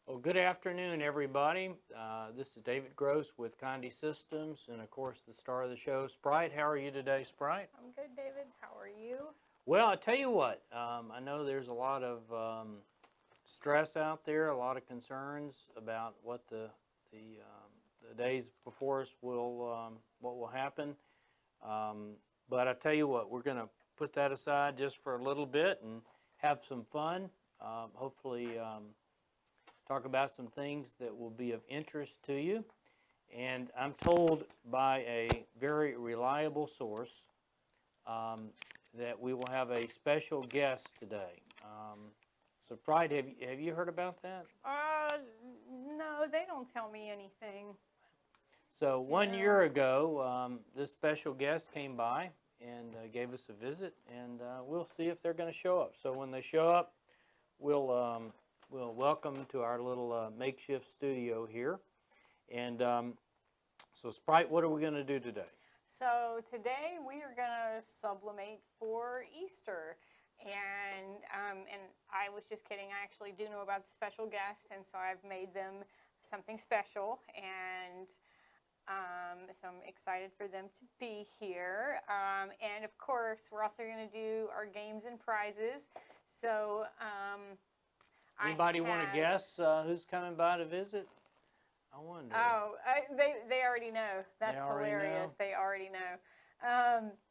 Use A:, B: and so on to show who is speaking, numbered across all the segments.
A: Well, good afternoon, everybody. This is David Gross with Conde Systems, and of course, the star of the show, Sprite. How are you today, Sprite?
B: I'm good, David. How are you?
A: Well, I tell you what, I know there's a lot of stress out there, a lot of concerns about what the days before us will, what will happen. But I tell you what, we're going to put that aside just for a little bit and have some fun. Hopefully. Talk about some things that will be of interest to you. And I'm told by a very reliable source that we will have a special guest today. So, Pride, have you heard about that?
B: No, they don't tell me anything.
A: So, 1 year ago, this special guest came by and gave us a visit, and we'll see if they're going to show up. So, when they show up, we'll welcome to our little makeshift studio here. And so, Sprite, what are we going to do today?
B: So today we are going to sublimate for Easter. And I was just kidding. I actually do know about the special guest, and so I've made them something special. And so I'm excited for them to be here. And of course, we're also going to do our games and prizes. So
A: anybody want to guess who's coming by to visit? I wonder.
B: Oh, they already know. That's hilarious. They already know.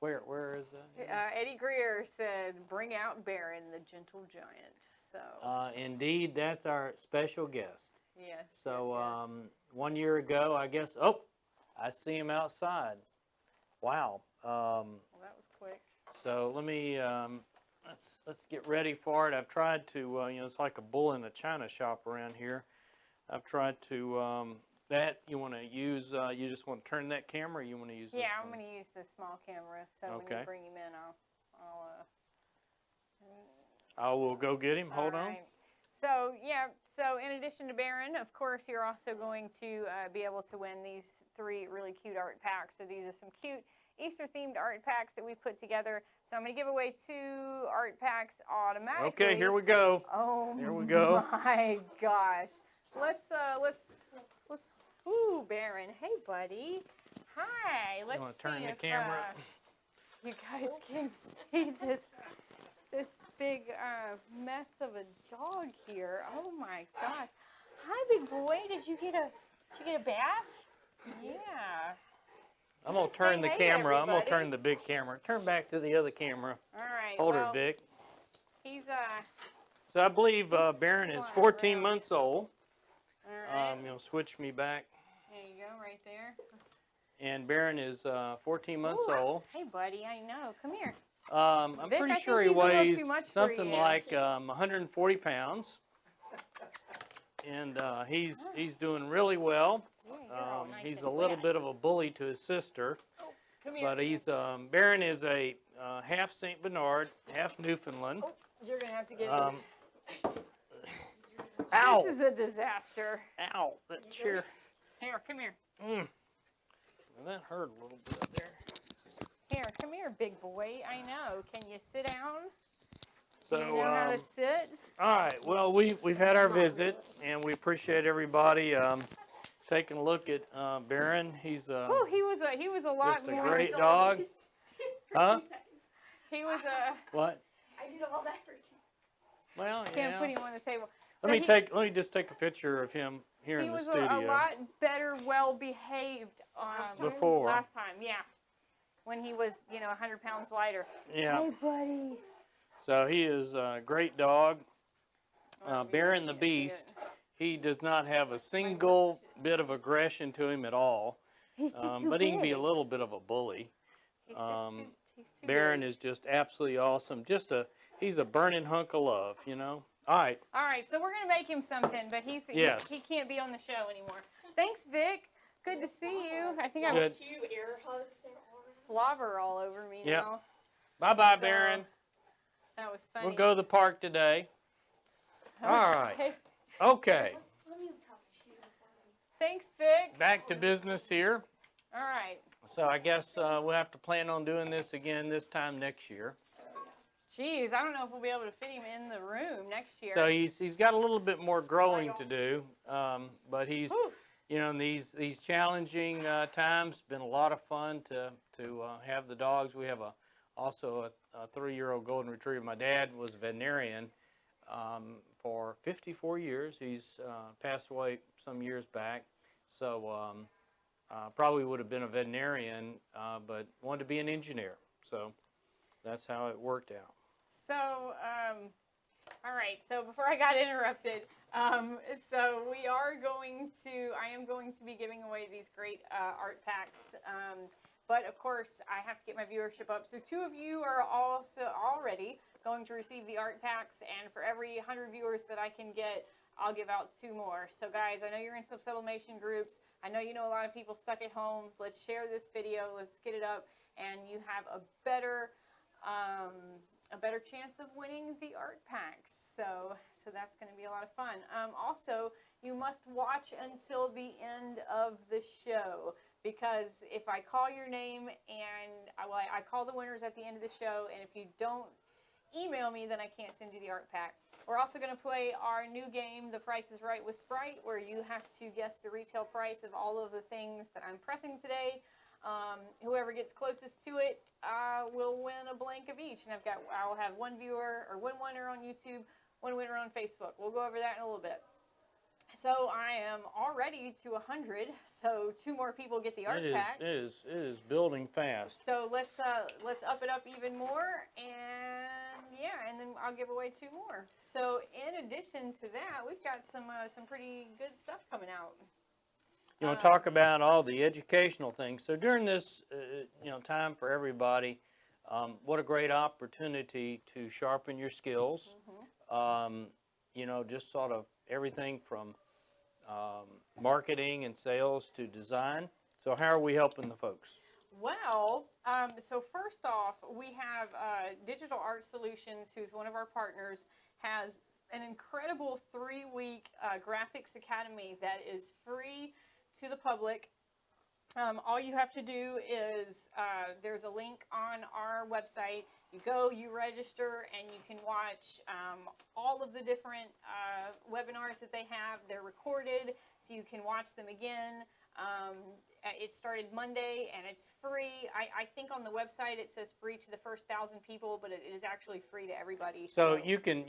A: Where is that?
B: Eddie Greer said, "Bring out Baron, the gentle giant." So.
A: Indeed, that's our special guest.
B: Yes.
A: So
B: yes.
A: 1 year ago, I guess. Oh, I see him outside. Wow.
B: Well, that was quick.
A: So let me. Let's get ready for it. I've tried to, it's like a bull in a china shop around here. I've tried to, you want to use, you just want to turn that camera, or you want to use this one?
B: I'm going to use the small camera, so when you bring him in,
A: I will go get him. Hold on.
B: So, so in addition to Baron, of course, you're also going to be able to win these 3 really cute art packs. So these are some cute Easter-themed art packs that we put together. So I'm going to give away 2 art packs automatically.
A: Okay, here we go.
B: Oh,
A: here we go.
B: My gosh. Let's. Ooh, Baron. Hey, buddy. Hi. Let's
A: you want to turn
B: see
A: the
B: if,
A: camera?
B: You guys can see this big mess of a dog here. Oh my gosh. Hi, big boy. Did you get a bath? Yeah.
A: I'm going to turn the camera. I'm going to turn the big camera. Turn back to the other camera.
B: All right.
A: Hold her, Vic.
B: He's
A: So I believe Baron is 14 months old.
B: All right.
A: Switch me back.
B: There you go, right there.
A: And Baron is 14 months old.
B: Hey, buddy. I know. Come here.
A: I'm
B: Vic,
A: pretty sure he weighs something
B: you.
A: like 140 pounds. And he's doing really well. He's a little bit of a bully to his sister.
B: Oh, come here.
A: But he's Baron is a half St. Bernard, half Newfoundland.
B: Oh, you're going to have to get him.
A: Ow!
B: This is a disaster.
A: Ow! That chair.
B: Here, come here.
A: Well, that hurt a little bit there.
B: Here, come here, big boy. I know. Can you sit down?
A: So,
B: Do you know how to sit?
A: All right. Well, we've had our visit, and we appreciate everybody taking a look at Baron. He's
B: he was a lot
A: just a
B: more.
A: great dog. Huh?
B: He was a.
A: What?
C: I did all that for you.
A: Well,
B: Can't put him on the table.
A: Let me just take a picture of him here in the studio.
B: He was a lot better, well behaved
A: before.
B: last time. Yeah, when he was 100 pounds lighter.
A: Yeah.
B: Hey, buddy.
A: So he is a great dog. Baron the Beast. He does not have a single bit of aggression to him at all.
B: He's just too
A: but he can be
B: big.
A: a little bit of a bully.
B: He's too
A: Baron
B: big.
A: is just absolutely awesome. He's a burning hunk of love, All right.
B: All right, so we're going to make him something, but he can't be on the show anymore. Thanks, Vic. Good to see you. I think I was
C: Air hugs and
B: slobber all over me now.
A: Bye-bye, Baron.
B: That was funny.
A: We'll go to the park today. All right. Okay.
B: Thanks, Vic.
A: Back to business here.
B: All right.
A: So I guess we'll have to plan on doing this again this time next year.
B: Geez, I don't know if we'll be able to fit him in the room next year.
A: So he's got a little bit more growing to do, but he's,
B: Whew.
A: you know, in these challenging times, been a lot of fun to have the dogs. We have also a 3-year-old golden retriever. My dad was a veterinarian for 54 years. He's passed away some years back, so probably would have been a veterinarian, but wanted to be an engineer. So that's how it worked out.
B: So, all right. So before I got interrupted, so I am going to be giving away these great art packs. But of course, I have to get my viewership up. So 2 of you are also already going to receive the art packs, and for every 100 viewers that I can get, I'll give out 2 more. So guys, I know you're in some sublimation groups. I know you know a lot of people stuck at home. Let's share this video. Let's get it up, and you have a better chance of winning the art packs. So that's going to be a lot of fun. Also, you must watch until the end of the show, because if I call your name and I call the winners at the end of the show, and if you don't email me, then I can't send you the art pack. We're also going to play our new game, The Price is Right with Sprite, where you have to guess the retail price of all of the things that I'm pressing today. Whoever gets closest to it will win a blank of each. And I'll have 1 viewer or 1 winner on YouTube, 1 winner on Facebook. We'll go over that in a little bit. So I am already to 100. So 2 more people get the art packs.
A: It is building fast.
B: So let's up it up even more, and yeah, and then I'll give away 2 more. So in addition to that, we've got some pretty good stuff coming out.
A: You want to talk about all the educational things. So during this, time for everybody, what a great opportunity to sharpen your skills. Just sort of everything from marketing and sales to design. So how are we helping the folks?
B: Well, so first off, we have Digital Art Solutions, who's one of our partners, has an incredible 3-week graphics academy that is free to the public. All you have to do is there's a link on our website. You go, you register, and you can watch all of the different webinars that they have. They're recorded, so you can watch them again. It started Monday, and it's free. I think on the website it says free to the first 1,000 people, but it is actually free to everybody.
A: So you can.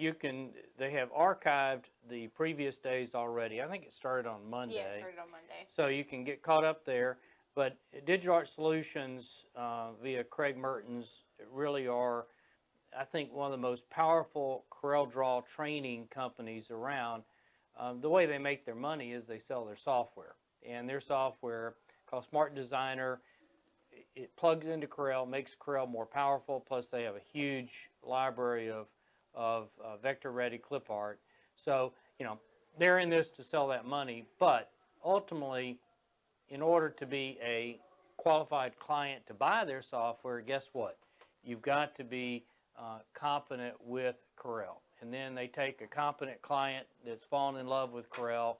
A: They have archived the previous days already. I think it started on Monday.
B: Yeah, it started on Monday.
A: So you can get caught up there. But Digital Art Solutions via Craig Mertens really are, I think, one of the most powerful CorelDRAW training companies around. The way they make their money is they sell their software. And their software called Smart Designer, it plugs into Corel, makes Corel more powerful, plus they have a huge library of vector-ready clip art. So, they're in this to sell that money, but ultimately, in order to be a qualified client to buy their software, guess what? You've got to be competent with Corel. And then they take a competent client that's fallen in love with Corel,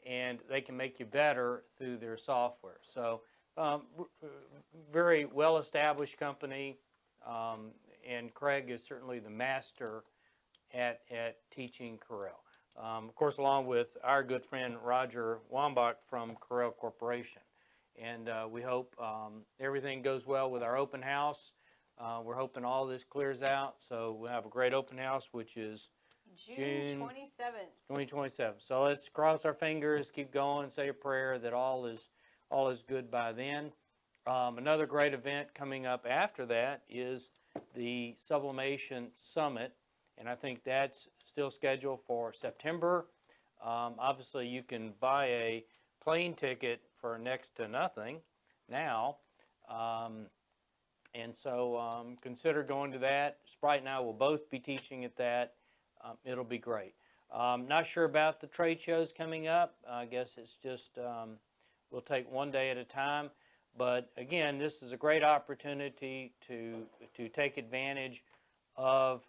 A: and they can make you better through their software. So very well-established company, and Craig is certainly the master at teaching Corel. Of course, along with our good friend Roger Wambach from Corel Corporation. And we hope everything goes well with our open house. We're hoping all this clears out, so we'll have a great open house, which is
B: June 27th.
A: 2027. So let's cross our fingers, keep going, say a prayer that all is good by then. Another great event coming up after that is the Sublimation Summit, and I think that's still scheduled for September. Obviously, you can buy a plane ticket for next to nothing now, and so consider going to that. Sprite and I will both be teaching at that. It'll be great. Not sure about the trade shows coming up. I guess it's just we'll take one day at a time. But again, this is a great opportunity to take advantage of,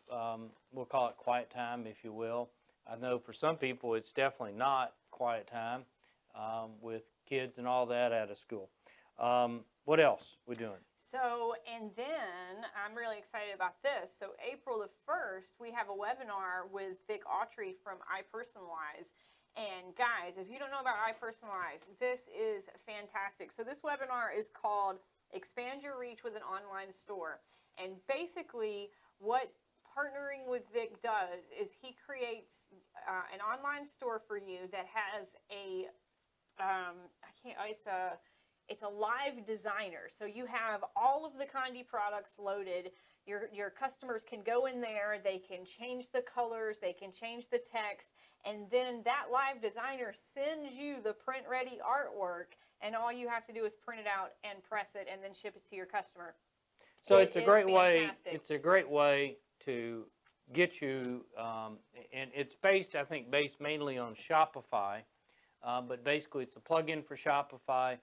A: we'll call it quiet time, if you will. I know for some people it's definitely not quiet time with kids and all that out of school. What else we doing?
B: So, and then I'm really excited about this. So April the 1st, we have a webinar with Vic Autry from iPersonalize. And guys, if you don't know about iPersonalize, this is fantastic. So this webinar is called Expand Your Reach with an Online Store. And basically what partnering with Vic does is he creates an online store for you that has a, it's a live designer. So you have all of the Conde products loaded. Your customers can go in there, they can change the colors, they can change the text, and then that live designer sends you the print ready artwork, and all you have to do is print it out and press it and then ship it to your customer.
A: So it's a great way.
B: Fantastic.
A: It's a great way to get you, and it's based, I think, mainly on Shopify. But basically, it's a plugin for Shopify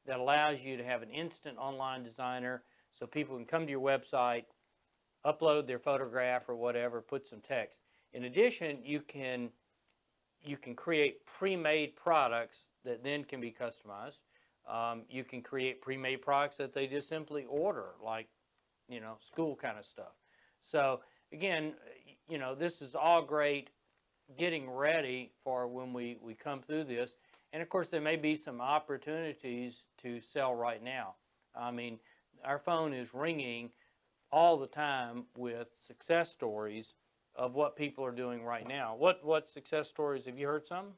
A: that allows you to have an instant online designer, so people can come to your website, upload their photograph or whatever, put some text. In addition, you can create pre-made products that then can be customized. You can create pre-made products that they just simply order, like, school kind of stuff. So again, this is all great getting ready for when we come through this. And of course, there may be some opportunities to sell right now. I mean, our phone is ringing all the time with success stories of what people are doing right now. What success stories, have you heard some?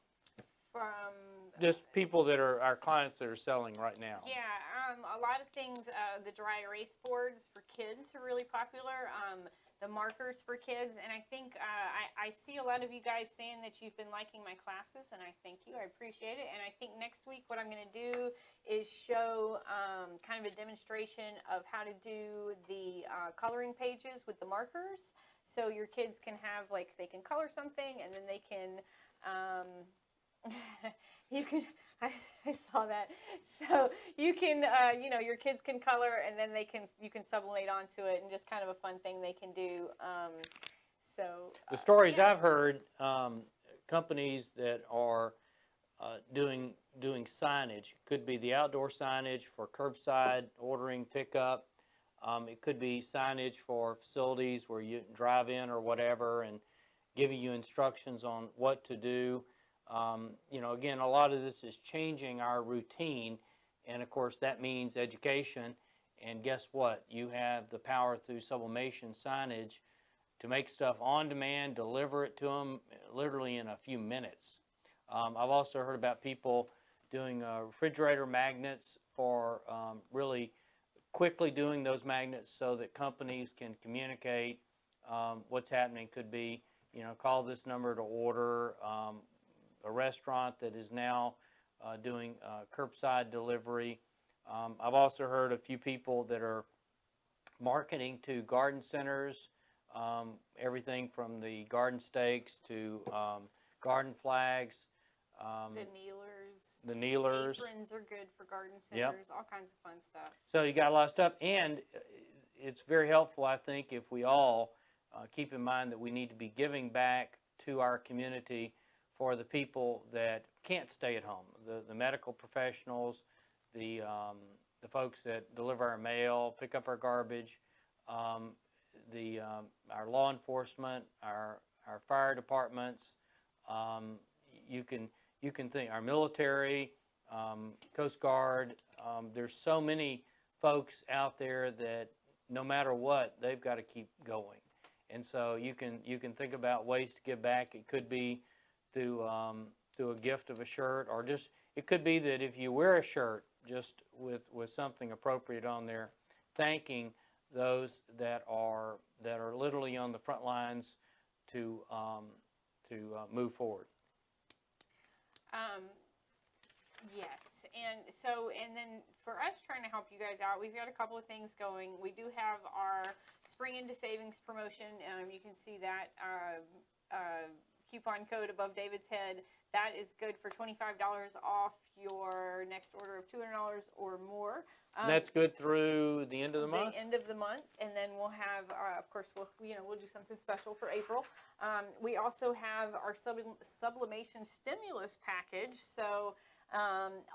B: From
A: Just people that are our clients that are selling right now.
B: Yeah, a lot of things. The dry erase boards for kids are really popular. The markers for kids, and I think I see a lot of you guys saying that you've been liking my classes, and I thank you. I appreciate it. And I think next week what I'm going to do is show kind of a demonstration of how to do the coloring pages with the markers, so your kids can have, like, they can color something, and then they can. You can, I saw that. So you can, your kids can color, and then you can sublimate onto it, and just kind of a fun thing they can do. The
A: stories
B: yeah.
A: I've heard, companies that are doing signage, could be the outdoor signage for curbside ordering, pickup. It could be signage for facilities where you drive in or whatever, and giving you instructions on what to do. Again, a lot of this is changing our routine, and of course that means education. And guess what? You have the power through sublimation signage to make stuff on demand, deliver it to them literally in a few minutes. I've also heard about people doing refrigerator magnets for really quickly doing those magnets so that companies can communicate what's happening. Could be, call this number to order. A restaurant that is now doing curbside delivery. I've also heard a few people that are marketing to garden centers, everything from the garden stakes to garden flags.
B: The
A: The kneelers.
B: Aprons are good for garden centers, all kinds of fun stuff.
A: So you got a lot of stuff, and it's very helpful, I think, if we all keep in mind that we need to be giving back to our community for the people that can't stay at home, the medical professionals, the folks that deliver our mail, pick up our garbage, our law enforcement, our fire departments. You can think our military, Coast Guard. There's so many folks out there that no matter what, they've got to keep going, and so you can think about ways to give back. It could be through a gift of a shirt, or just, it could be that if you wear a shirt just with something appropriate on there, thanking those that are literally on the front lines to move forward.
B: Yes, and then for us trying to help you guys out, we've got a couple of things going. We do have our Spring into Savings promotion. You can see that coupon code above David's head. That is good for $25 off your next order of $200 or more.
A: That's good through the end of the month?
B: The end of the month, and then we'll have, of course, we'll do something special for April. We also have our Sublimation stimulus package. So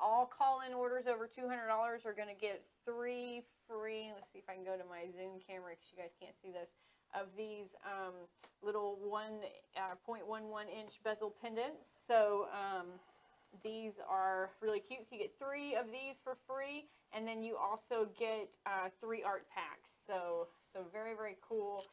B: all call-in orders over $200 are going to get 3 free. Let's see if I can go to my Zoom camera because you guys can't see this. Of these little 1.11 inch bezel pendants. So these are really cute. So you get 3 of these for free, and then you also get 3 art packs. So very, very cool.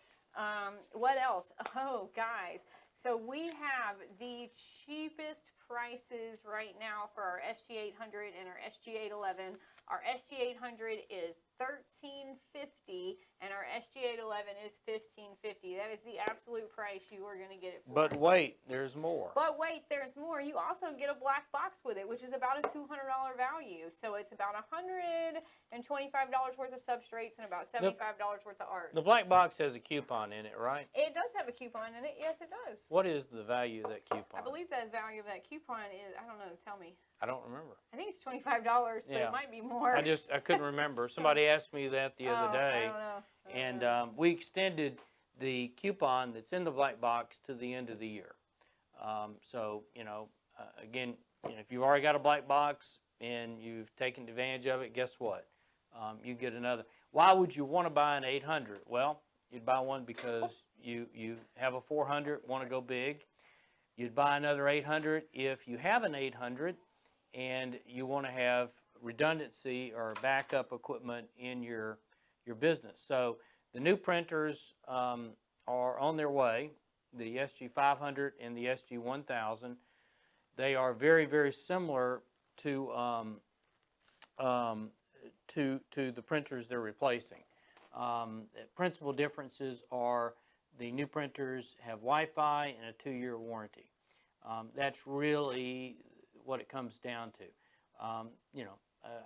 B: What else? Oh, guys. So we have the cheapest prices right now for our SG800 and our SG811. Our SG800 is $13.50 and our SG811 is $15.50. That is the absolute price you are going to get it for.
A: But wait, there's more.
B: But wait, there's more. You also get a black box with it, which is about a $200 value. So it's about $125 worth of substrates and about $75 worth of art.
A: The black box has a coupon in it, right?
B: It does have a coupon in it. Yes, it does.
A: What is the value of that coupon?
B: I believe the value of that coupon is, I don't know, tell me.
A: I don't remember.
B: I think it's $25, but
A: Yeah.
B: it might be more.
A: I couldn't remember. Somebody asked me that the other day.
B: I don't know.
A: And we extended the coupon that's in the black box to the end of the year. So, again, if you've already got a black box and you've taken advantage of it, guess what? You get another. Why would you want to buy an 800? Well, you'd buy one because you have a 400, want to go big. You'd buy another 800 if you have an 800 and you want to have redundancy or backup equipment in your business. So the new printers are on their way, the SG500 and the SG1000. They are very, very similar to the printers they're replacing. Principal differences are the new printers have Wi-Fi and a 2-year warranty. That's really what it comes down to.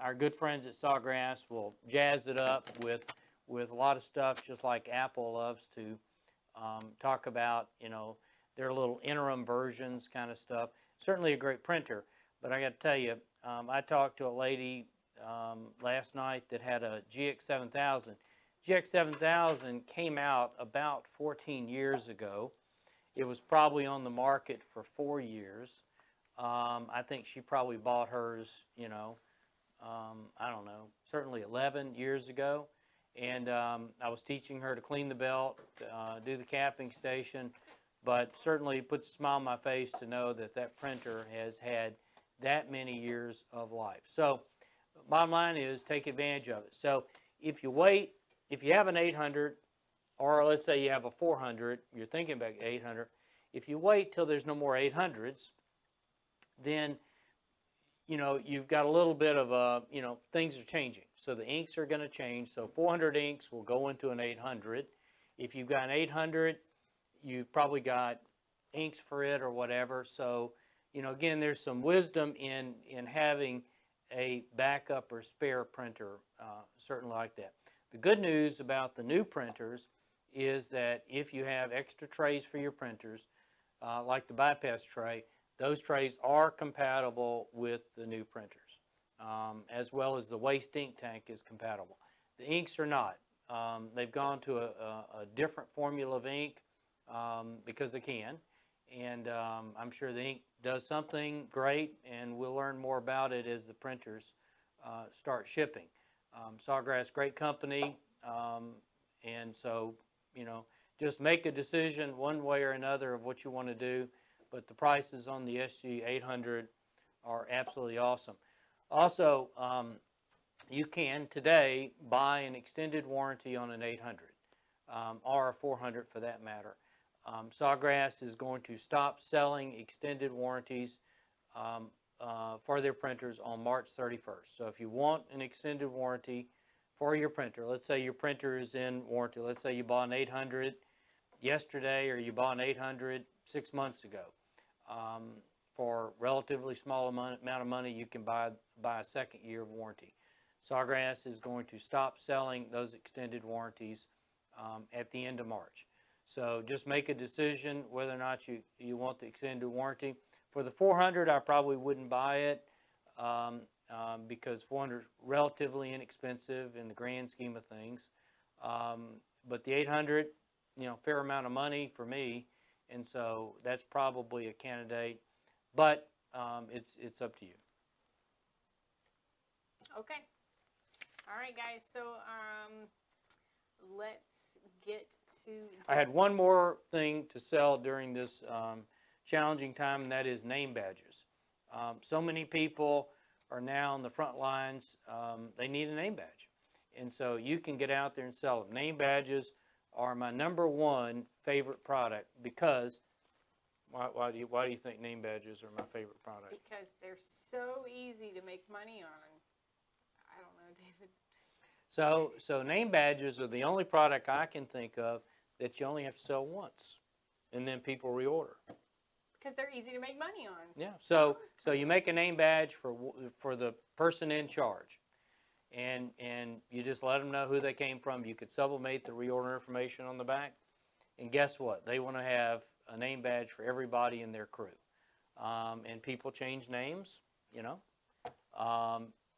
A: Our good friends at Sawgrass will jazz it up with a lot of stuff, just like Apple loves to talk about, their little interim versions kind of stuff. Certainly a great printer, but I got to tell you, I talked to a lady last night that had a GX7000. GX7000 came out about 14 years ago. It was probably on the market for 4 years. I think she probably bought hers, I don't know, certainly 11 years ago. And I was teaching her to clean the belt, do the capping station, but certainly it puts a smile on my face to know that that printer has had that many years of life. So bottom line is take advantage of it. So if you wait, if you have an 800, or let's say you have a 400, you're thinking about 800, if you wait till there's no more 800s, then you've got a little bit of things are changing. So the inks are going to change. So 400 inks will go into an 800. If you've got an 800, you've probably got inks for it or whatever. So, again, there's some wisdom in having a backup or spare printer, certainly like that. The good news about the new printers is that if you have extra trays for your printers, like the bypass tray, those trays are compatible with the new printers, as well as the waste ink tank is compatible. The inks are not. They've gone to a different formula of ink because they can, and I'm sure the ink does something great, and we'll learn more about it as the printers start shipping. Sawgrass, great company, and so, just make a decision one way or another of what you want to do. But the prices on the SG800 are absolutely awesome. Also, you can today buy an extended warranty on an 800 or a 400 for that matter. Sawgrass is going to stop selling extended warranties for their printers on March 31st. So if you want an extended warranty for your printer, let's say your printer is in warranty. Let's say you bought an 800 yesterday or you bought an 800 6 months ago. For relatively small amount of money, you can buy a second year of warranty. Sawgrass is going to stop selling those extended warranties at the end of March. So just make a decision whether or not you want the extended warranty. For the 400, I probably wouldn't buy it because 400 is relatively inexpensive in the grand scheme of things. But the 800, fair amount of money for me. And so that's probably a candidate, but it's up to you.
B: Okay. All right, guys. So let's get to.
A: I had one more thing to sell during this challenging time, and that is name badges. So many people are now on the front lines. They need a name badge. And so you can get out there and sell them. Name badges are my #1 favorite product because, why do you think name badges are my favorite product?
B: Because they're so easy to make money on. I don't know, David.
A: So name badges are the only product I can think of that you only have to sell once, and then people reorder.
B: Because they're easy to make money on.
A: Yeah. So you make a name badge for the person in charge, and you just let them know who they came from. You could sublimate the reorder information on the back, and guess what? They want to have a name badge for everybody in their crew. And people change names, you know.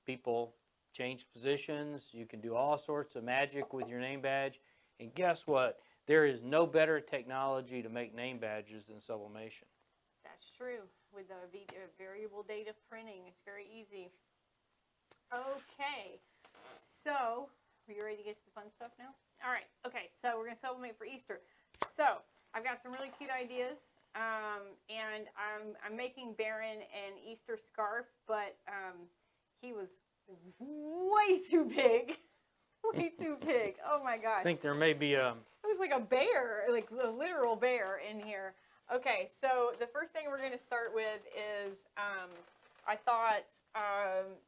A: People change positions. You can do all sorts of magic with your name badge. And guess what? There is no better technology to make name badges than sublimation.
B: That's true. With the variable data printing, it's very easy. Okay. So, are you ready to get to the fun stuff now? All right. Okay. So, we're going to sublimate for Easter. So, I've got some really cute ideas. And I'm making Baron an Easter scarf, but he was way too big. Way too big. Oh my gosh.
A: I think there may be a...
B: It was like a bear, like a literal bear in here. Okay, so the first thing we're going to start with is, I thought,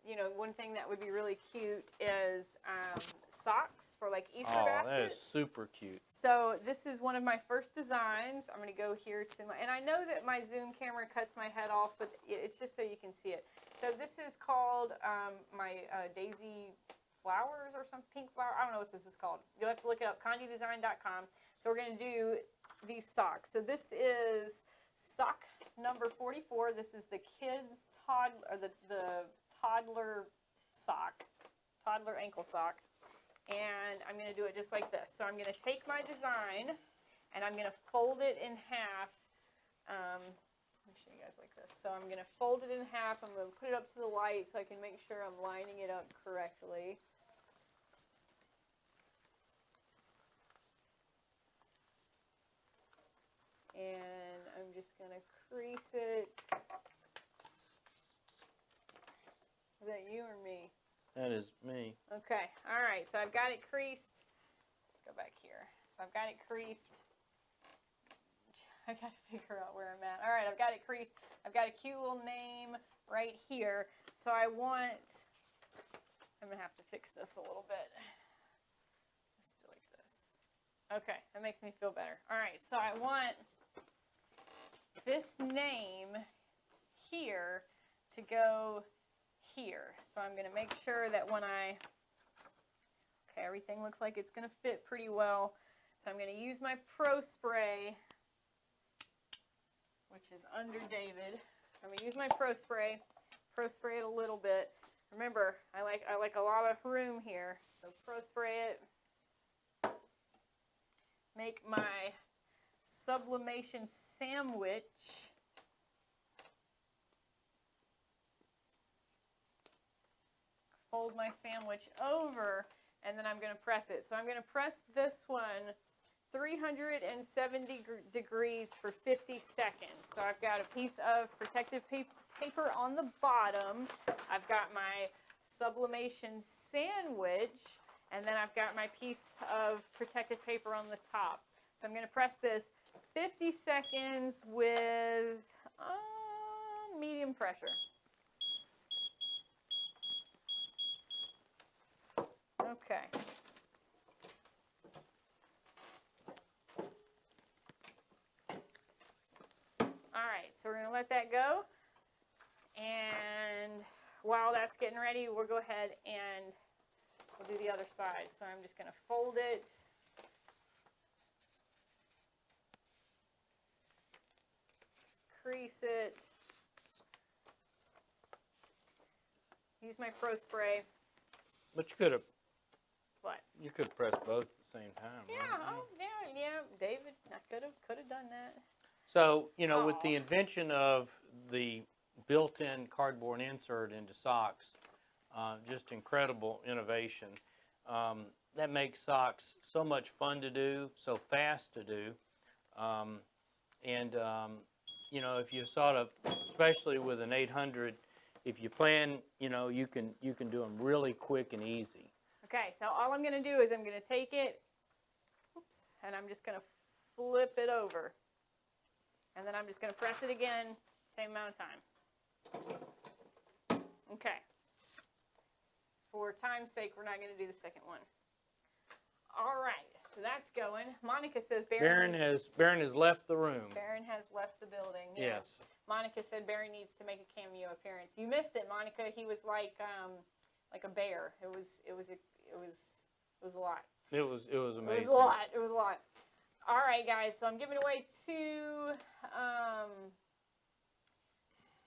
B: you know, one thing that would be really cute is socks for like Easter baskets.
A: That is super cute.
B: So this is one of my first designs. I'm going to go here to my, and I know that my Zoom camera cuts my head off, but it's just so you can see it. So this is called my daisy flowers or some pink flower. I don't know what this is called. You'll have to look it up, condedesign.com. So we're going to do these socks. So this is sock number 44. This is the kids toddler, or the toddler sock, toddler ankle sock. And I'm going to do it just like this. So I'm going to take my design and I'm going to fold it in half. Let me show you guys like this. So I'm going to fold it in half. I'm going to put it up to the light so I can make sure I'm lining it up correctly. And I'm just going to crease it. Is that you or me?
A: That is me.
B: Okay, all right, so I've got it creased. Let's go back here. So I've got it creased. I got to figure out where I'm at. All right, I've got it creased. I've got a cute little name right here. So I want, I'm going to have to fix this a little bit. Let's do it like this. Okay, that makes me feel better. All right, so I want this name here to go here. So I'm going to make sure that when okay, everything looks like it's going to fit pretty well. So I'm going to use my Pro Spray, which is under David. So I'm going to use my Pro Spray it a little bit. Remember, I like a lot of room here. So Pro Spray it. Make my sublimation sandwich. Fold my sandwich over, and then I'm going to press it. So I'm going to press this one 370 degrees for 50 seconds. So I've got a piece of protective paper on the bottom. I've got my sublimation sandwich, and then I've got my piece of protective paper on the top. So I'm going to press this 50 seconds with medium pressure. Okay. All right, so we're going to let that go. And while that's getting ready, we'll go ahead and we'll do the other side. So I'm just going to fold it. Crease it. Use my Pro Spray.
A: But you could have.
B: What?
A: You could have pressed both at the same time.
B: Yeah,
A: right?
B: yeah, David, I could have done that.
A: So, you know, with the invention of the built-in cardboard insert into socks, Just incredible innovation. That makes socks so much fun to do, so fast to do. You know, if you sort of, especially with an 800, if you plan, you know, you can do them really quick and easy.
B: Okay, so all I'm going to do is I'm going to take it, oops, and I'm just going to flip it over. And then I'm just going to press it again, same amount of time. Okay. For time's sake, we're not going to do the second one. All right, so that's going. Monica says
A: Baron has left the room.
B: Baron has left the building.
A: Yes.
B: Monica said Baron needs to make a cameo appearance. You missed it, Monica. He was like a bear. It was a lot.
A: It was amazing.
B: It was a lot. It was a lot. All right, guys. So I'm giving away two.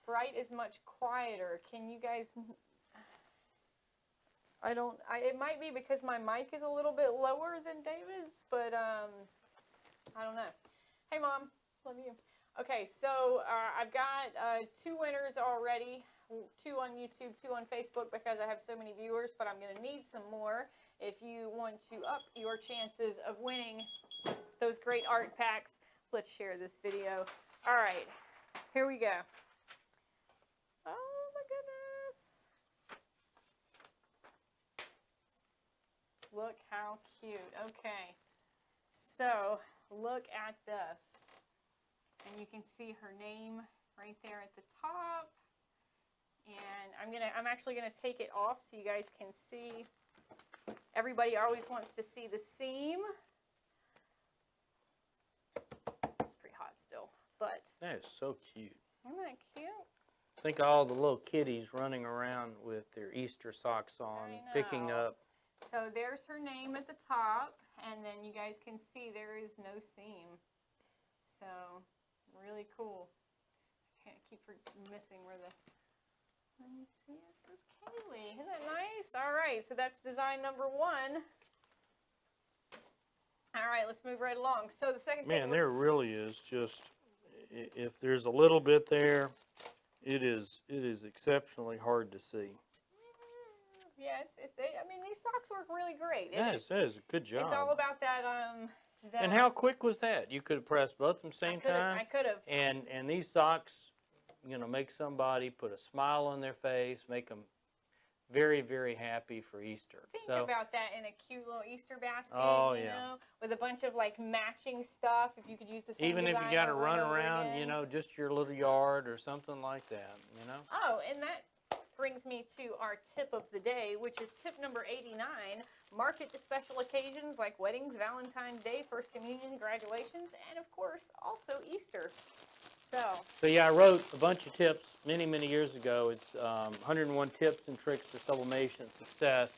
B: Sprite is much quieter. Can you guys? It might be because my mic is a little bit lower than David's, but I don't know. Hey, Mom. Love you. Okay, so I've got two winners already. Two on YouTube, two on Facebook because I have so many viewers, but I'm going to need some more if you want to up your chances of winning those great art packs. Let's share this video. All right, here we go. Oh my goodness. Look how cute. Okay, so look at this. And you can see her name right there at the top. And I'm actually gonna take it off so you guys can see. Everybody always wants to see the seam. It's pretty hot still, but
A: That is so cute.
B: isn't that cute?
A: Think of all the little kitties running around with their Easter socks on, picking
B: know.
A: up.
B: So there's her name at the top, and then you guys can see there is no seam. So really cool. I can't keep missing where the. Let me see. It says Kaylee. Isn't that nice? All right. So that's design number one. All right. Let's move right along. So the second thing.
A: Man, there really is just, if there's a little bit there, it is exceptionally hard to see.
B: Yeah, I mean, these socks work really great.
A: Yes, that is a good job.
B: It's all about that.
A: And how quick was that? You could have pressed both at the same time.
B: I could have.
A: And these socks, you know, make somebody put a smile on their face, make them very, very happy for Easter.
B: Think about that in a cute little Easter basket,
A: Oh,
B: you
A: yeah.
B: know, with a bunch of like matching stuff. If you could use the same
A: Even if
B: design
A: you got to
B: over and
A: run
B: over
A: around,
B: again.
A: you know, just your little yard or something like that, you know.
B: Oh, and that brings me to our tip of the day, which is tip number 89. Market to special occasions like weddings, Valentine's Day, First Communion, graduations, and of course, also Easter. So
A: yeah, I wrote a bunch of tips many, many years ago. It's 101 tips and tricks for sublimation success.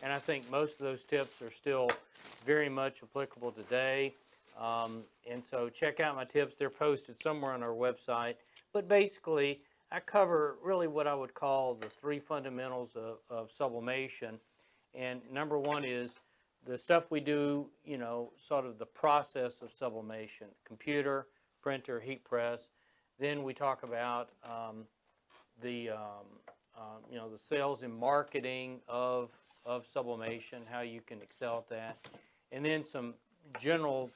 A: And I think most of those tips are still very much applicable today. And so check out my tips. They're posted somewhere on our website. But basically, I cover really what I would call the three fundamentals of sublimation. And number one is the stuff we do, you know, sort of the process of sublimation, computer, printer, heat press. Then we talk about you know, the sales and marketing of sublimation, how you can excel at that. And then some general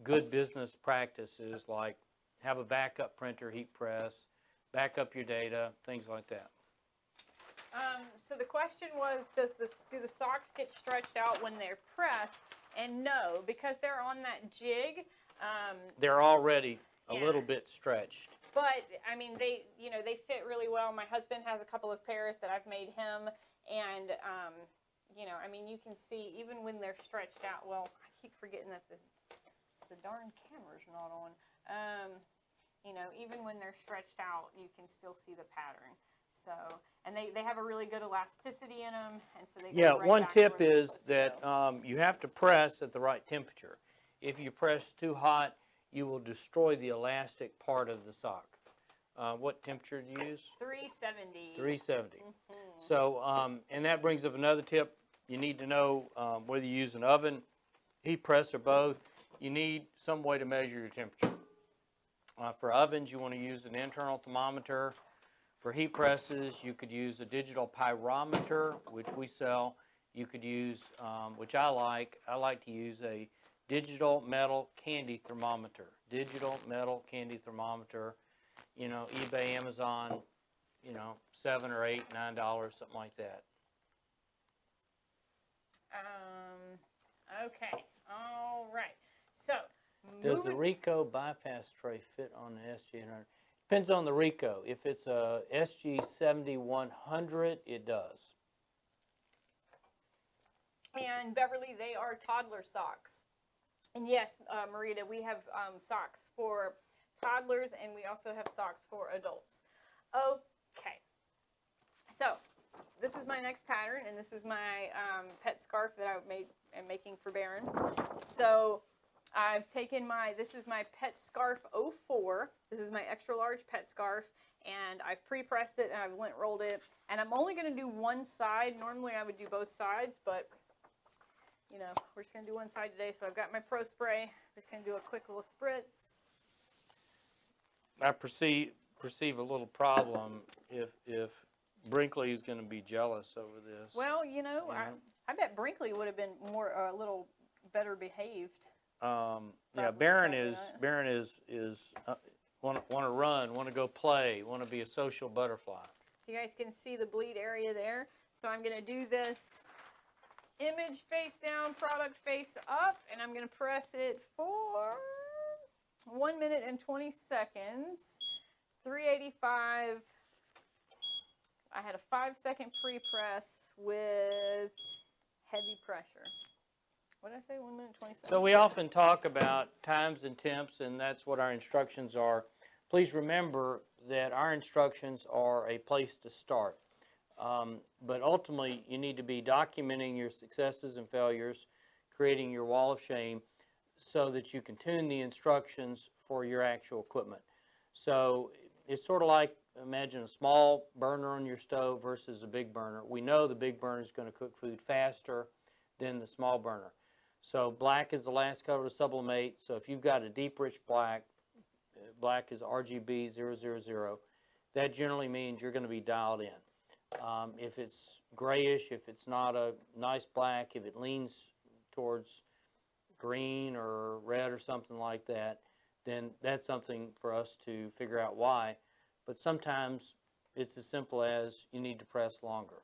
A: good business practices like have a backup printer, heat press, back up your data, things like that.
B: So the question was, do the socks get stretched out when they're pressed? And no, because they're on that jig.
A: They're already a
B: Yeah.
A: little bit stretched.
B: But I mean, they fit really well. My husband has a couple of pairs that I've made him, and you know, I mean, you can see even when they're stretched out. Well, I keep forgetting that the darn camera's not on. You know, even when they're stretched out, you can still see the pattern. So, and they have a really good elasticity in them, and so they go
A: Yeah,
B: right
A: one
B: back to
A: tip
B: where they're
A: is
B: supposed to
A: that
B: go.
A: you have to press at the right temperature. If you press too hot, you will destroy the elastic part of the sock. What temperature do you use?
B: 370.
A: 370.
B: Mm-hmm.
A: So, and that brings up another tip. You need to know whether you use an oven, heat press, or both. You need some way to measure your temperature. For ovens, you want to use an internal thermometer. For heat presses, you could use a digital pyrometer, which we sell. You could use, which I like to use a digital metal candy thermometer. Digital metal candy thermometer, you know, eBay, Amazon, you know, $7 or $8, $9, something like that.
B: Okay, all right. So,
A: Does the Rico bypass tray fit on the SG800? Depends on the Rico. If it's a SG7100, it does.
B: And Beverly, they are toddler socks. And yes, Marita, we have socks for toddlers, and we also have socks for adults. Okay. So, this is my next pattern, and this is my pet scarf that I'm making for Baron. So, I've taken this is my pet scarf 04. This is my extra large pet scarf, and I've pre-pressed it and I've lint rolled it. And I'm only going to do one side. Normally I would do both sides, but you know, we're just going to do one side today. So I've got my Pro Spray. I'm just going to do a quick little spritz.
A: I perceive a little problem if Brinkley is going to be jealous over this.
B: Well, you know, I bet Brinkley would have been a little better behaved.
A: Yeah, Baron is want to run, want to go play, want to be a social butterfly.
B: So you guys can see the bleed area there. So I'm going to do this image face down, product face up, and I'm going to press it for 1 minute and 20 seconds. 385. I had a 5-second pre-press with heavy pressure. What did I say? 1 minute, 20 seconds.
A: So we often talk about times and temps, and that's what our instructions are. Please remember that our instructions are a place to start. But ultimately, you need to be documenting your successes and failures, creating your wall of shame, so that you can tune the instructions for your actual equipment. So it's sort of like, imagine a small burner on your stove versus a big burner. We know the big burner is going to cook food faster than the small burner. So black is the last color to sublimate. So if you've got a deep rich black, black is RGB 000, that generally means you're going to be dialed in. If it's grayish, if it's not a nice black, if it leans towards green or red or something like that, then that's something for us to figure out why. But sometimes it's as simple as you need to press longer.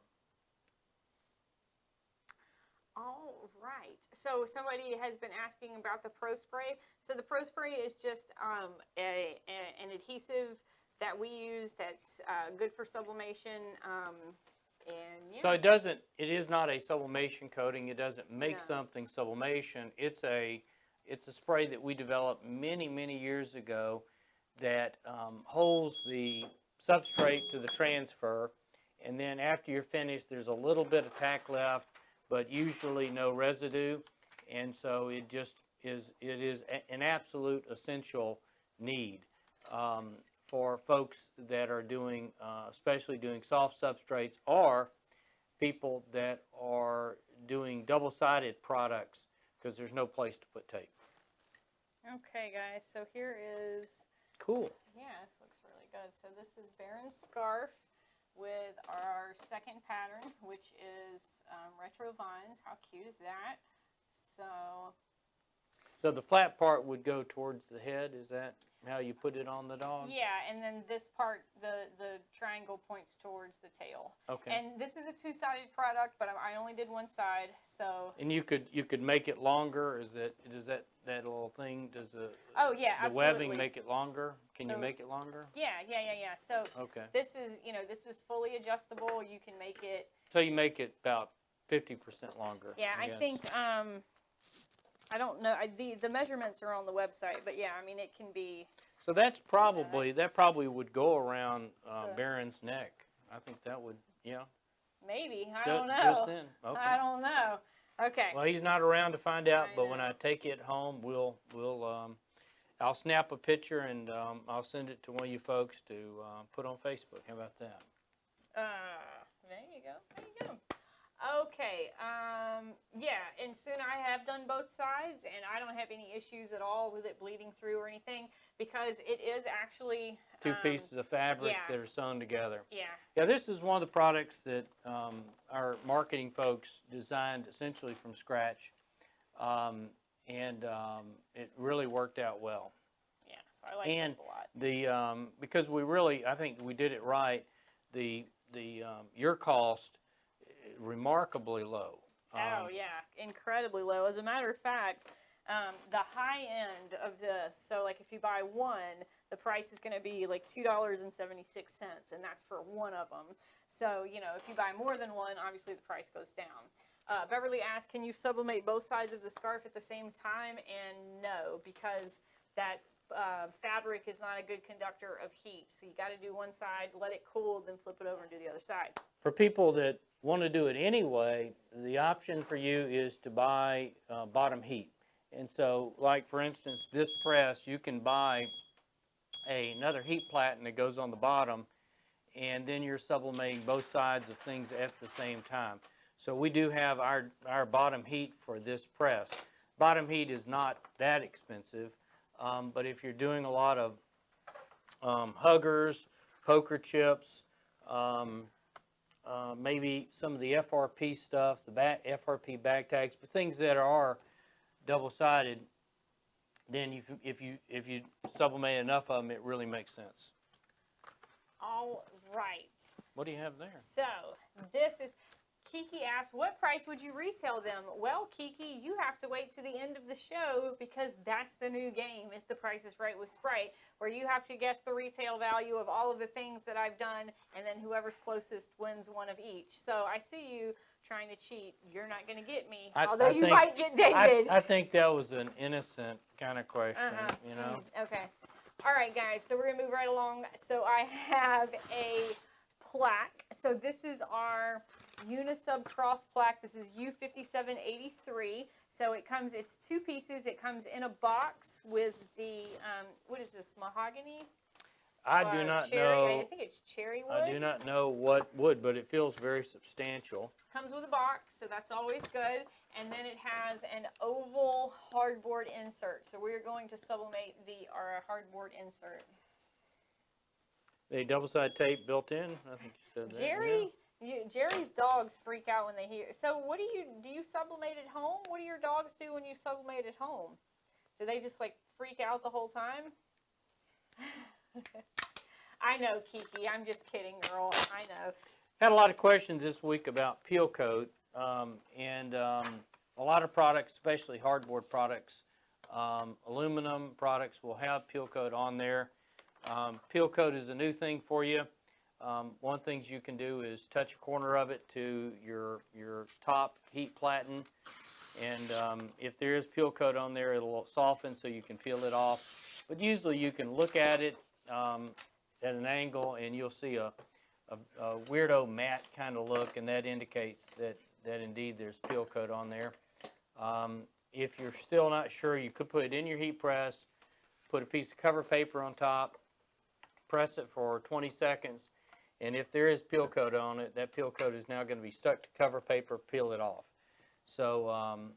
B: All right. So somebody has been asking about the Pro Spray. So the Pro Spray is just an adhesive that we use that's good for sublimation. And yeah.
A: So it is not a sublimation coating. It doesn't make something sublimation. It's a spray that we developed many years ago that holds the substrate to the transfer, and then after you're finished, there's a little bit of tack left, but usually no residue, and so it is an absolute essential need for folks that are doing, especially doing soft substrates, or people that are doing double-sided products because there's no place to put tape.
B: Okay, guys, so here is...
A: Cool.
B: Yeah, this looks really good. So this is Baron's scarf with our second pattern, which is retro vines. How cute is that?
A: So the flat part would go towards the head. Is that how you put it on the dog?
B: Yeah, and then this part, the triangle points towards the tail.
A: Okay.
B: And this is a two-sided product, but I only did one side, so.
A: And you could make it longer. Does that little thing, does the
B: absolutely.
A: webbing make it longer? Can you make it longer?
B: Yeah. So
A: okay.
B: This is fully adjustable. You can make it.
A: So you make it about 50% longer.
B: Yeah, I think. I don't know. The measurements are on the website, but yeah, I mean it can be.
A: So that's probably that probably would go around Baron's neck. I think that would, yeah.
B: Maybe I don't know.
A: Just then. Okay.
B: I don't know. Okay.
A: Well, he's not around to find out, but when I take it home, I'll snap a picture and I'll send it to one of you folks to put on Facebook. How about that?
B: There you go. Okay, yeah, and soon I have done both sides, and I don't have any issues at all with it bleeding through or anything, because it is actually,
A: Two pieces of fabric
B: yeah.
A: that are sewn together.
B: yeah,
A: Yeah, this is one of the products that our marketing folks designed essentially from scratch, and it really worked out well.
B: yeah, so I like
A: And
B: this a lot.
A: the because we really, I think we did it right. The your cost remarkably low.
B: Oh, yeah, incredibly low. As a matter of fact, the high end of this, so like if you buy one, the price is going to be like $2.76, and that's for one of them. So, you know, if you buy more than one, obviously the price goes down. Beverly asked, can you sublimate both sides of the scarf at the same time? And no, because that fabric is not a good conductor of heat. So you got to do one side, let it cool, then flip it over and do the other side.
A: For people that want to do it anyway, the option for you is to buy bottom heat. And so, like for instance, this press, you can buy another heat platen that goes on the bottom, and then you're sublimating both sides of things at the same time. So we do have our bottom heat for this press. Bottom heat is not that expensive, but if you're doing a lot of huggers, poker chips, maybe some of the FRP stuff, the FRP bag tags, but things that are double-sided, then if you sublimate enough of them, it really makes sense.
B: All right.
A: What do you have there?
B: So this is, Kiki asked, what price would you retail them? Well, Kiki, you have to wait to the end of the show, because that's the new game, is The Price is Right with Sprite, where you have to guess the retail value of all of the things that I've done, and then whoever's closest wins one of each. So I see you trying to cheat. You're not going to get me, although you might get David.
A: I think that was an innocent kind of question, you know?
B: Okay. All right, guys, so we're going to move right along. So I have a plaque. So this is our Unisub cross plaque. This is U5783. So it's two pieces. It comes in a box with the, what is this, mahogany?
A: I do not
B: cherry.
A: know.
B: I think it's cherry wood.
A: I do not know what wood, but it feels very substantial.
B: Comes with a box, so that's always good. And then it has an oval hardboard insert. So we're going to sublimate our hardboard insert.
A: The double-sided tape built in. I think you said that.
B: Jerry, Jerry's dogs freak out when they hear. So what do you sublimate at home? What do your dogs do when you sublimate at home? Do they just like freak out the whole time? I know, Kiki. I'm just kidding, girl. I know.
A: Had a lot of questions this week about peel coat, and a lot of products, especially hardboard products, aluminum products will have peel coat on there. Peel coat is a new thing for you. One of the things you can do is touch a corner of it to your top heat platen, and if there is peel coat on there, it'll soften so you can peel it off. But usually you can look at it at an angle, and you'll see a weirdo matte kind of look, and that indicates that indeed there's peel coat on there. If you're still not sure, you could put it in your heat press, put a piece of cover paper on top, press it for 20 seconds, and if there is peel coat on it, that peel coat is now going to be stuck to cover paper, peel it off. So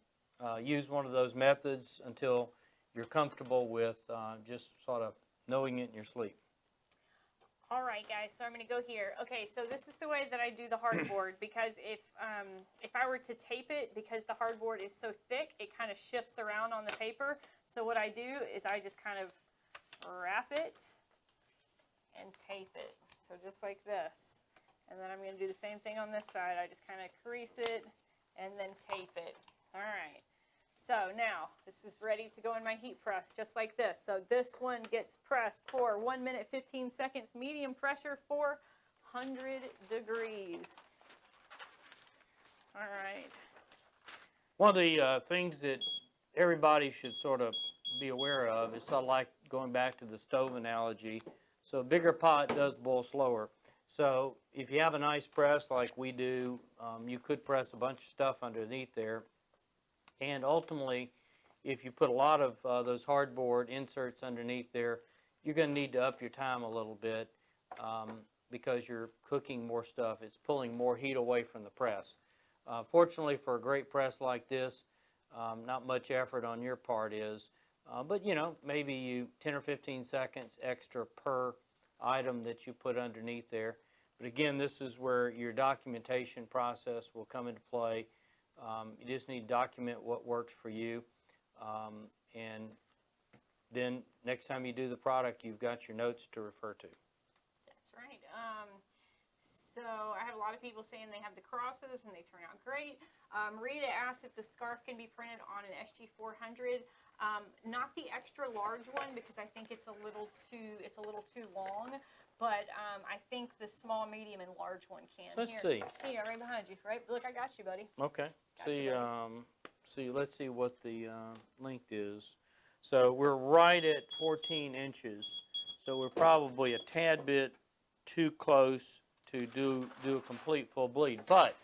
A: use one of those methods until you're comfortable with just sort of knowing it in your sleep.
B: All right, guys, so I'm going to go here. Okay, so this is the way that I do the hardboard, because if I were to tape it, because the hardboard is so thick, it kind of shifts around on the paper. So what I do is I just kind of wrap it and tape it. So just like this. And then I'm going to do the same thing on this side. I just kind of crease it and then tape it. All right. So now this is ready to go in my heat press, just like this. So this one gets pressed for 1 minute 15 seconds, medium pressure, 400 degrees. All right.
A: One of the things that everybody should sort of be aware of is sort of like going back to the stove analogy. So a bigger pot does boil slower. So if you have a nice press like we do, you could press a bunch of stuff underneath there. And ultimately, if you put a lot of those hardboard inserts underneath there, you're going to need to up your time a little bit because you're cooking more stuff. It's pulling more heat away from the press. Fortunately for a great press like this, not much effort on your part is, but you know, maybe you 10 or 15 seconds extra per item that you put underneath there. But again, this is where your documentation process will come into play. You just need to document what works for you, and then next time you do the product, you've got your notes to refer to.
B: That's right. So I have a lot of people saying they have the crosses and they turn out great. Rita asked if the scarf can be printed on an SG400. Not the extra large one because I think it's a little too long. But I think the small, medium, and large one can.
A: So let's see.
B: Here, right behind you. Right, look, I got you, buddy.
A: Okay.
B: Got you,
A: See, let's see what the length is. So we're right at 14 inches. So we're probably a tad bit too close to do a complete full bleed. But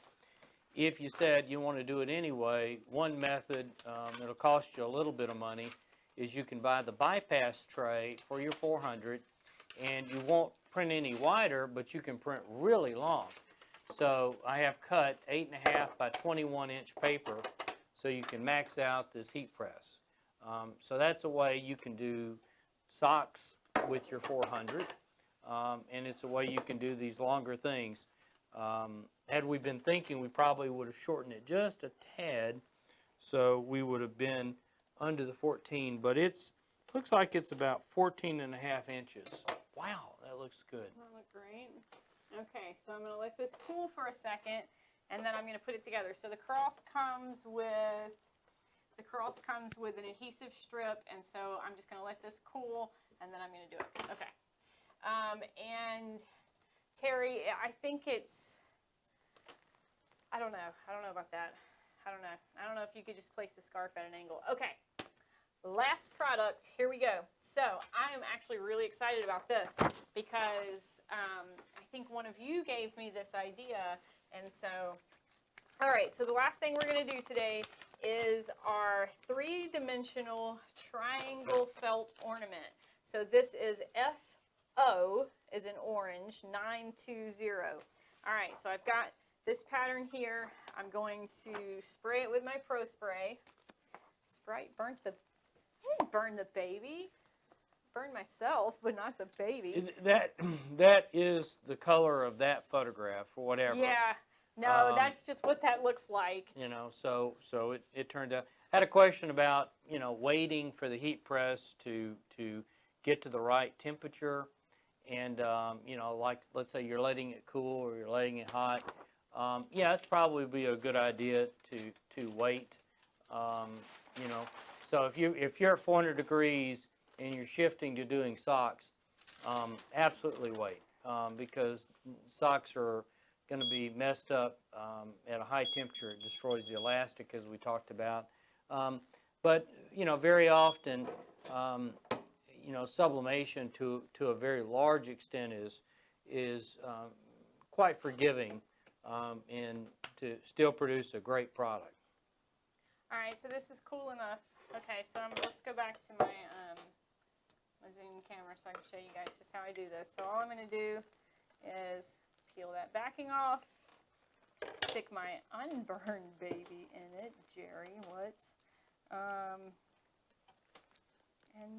A: if you said you want to do it anyway, one method that'll cost you a little bit of money is you can buy the bypass tray for your 400, and you won't print any wider, but you can print really long. So I have cut 8.5 by 21 inch paper so you can max out this heat press. So that's a way you can do socks with your 400, and it's a way you can do these longer things. Had we been thinking, we probably would have shortened it just a tad, so we would have been under the 14, but looks like it's about 14.5 inches. Wow, that looks good.
B: That look great. Okay, so I'm going to let this cool for a second, and then I'm going to put it together. So the cross comes with an adhesive strip, and so I'm just going to let this cool, and then I'm going to do it. Okay. And Terry, I think I don't know about that. I don't know if you could just place the scarf at an angle. Okay. Last product, here we go. So I am actually really excited about this because I think one of you gave me this idea, and so, all right, so the last thing we're going to do today is our 3-dimensional triangle felt ornament. So this is FO is in orange, 920. All right, so I've got this pattern here. I'm going to spray it with my Pro Spray. Sprite burnt the, I didn't burn the baby. Burned myself, but not the baby.
A: That is the color of that photograph or whatever.
B: Yeah, no, that's just what that looks like.
A: You know, so it turned out. I had a question about, you know, waiting for the heat press to get to the right temperature, and you know, like let's say you're letting it cool or you're letting it hot. Yeah, it's probably be a good idea to wait. You know, so if you're at 400 degrees and you're shifting to doing socks, absolutely wait, because socks are going to be messed up at a high temperature. It destroys the elastic, as we talked about. But you know, very often, you know, sublimation to a very large extent is quite forgiving, and to still produce a great product.
B: All right, so this is cool enough. Okay, so let's go back to my Zoom camera so I can show you guys just how I do this. So all I'm going to do is peel that backing off, stick my unburned baby in it. Jerry, what? And